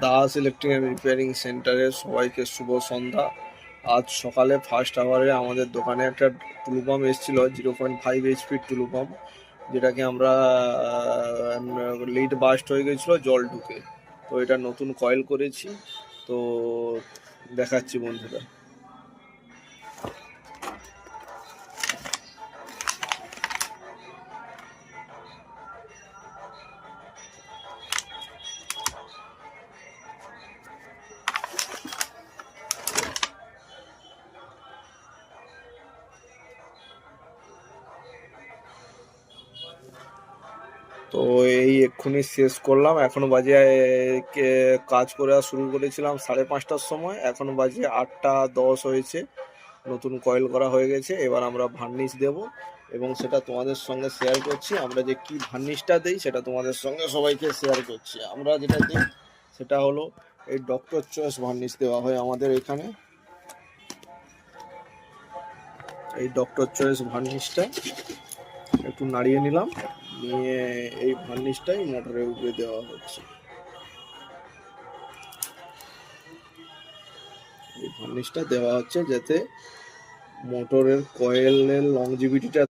Das electric and repairing সেন্টারে সবাইকে শুভ সন্ধ্যা। আজ সকালে ফার্স্ট আওয়ারে আমাদের দোকানে একটা টুলু পাম্প এসেছিল, 0.5 HP টুলু পাম্প, যেটাকে আমরা লিড বাস্ট হয়ে গেছিলো জল ঢুকে। তো এটা নতুন কয়েল করেছি, তো দেখাচ্ছি বন্ধুরা। তো এই এক্ষুনি শেষ করলাম, এখনো বাজে কাজ করে শুরু করেছিলাম 5:30টার সময়, এখনো বাজে 8:10 হয়েছে। নতুন কয়েল করা হয়ে গেছে, এবার আমরা ভার্নিশ দেব এবং সেটা তোমাদের সঙ্গে শেয়ার করছি। আমরা যে কি ভার্নিশটা দিই সেটা তোমাদের সঙ্গে সবাইকে শেয়ার করছি। আমরা যেটা দিই সেটা হলো এই ডক্টর চয়েস ভার্নিশ দেওয়া হয় আমাদের এখানে। এই ডক্টর চয়েস ভার্নিশটা একটু নাড়িয়ে নিলাম, নিয়ে এই ভার্নিশটাই মোটরের উপরে দেওয়া হচ্ছে। এই ভার্নিশটা দেওয়া হচ্ছে যাতে মোটরের কয়েলের লংজিভিটিটা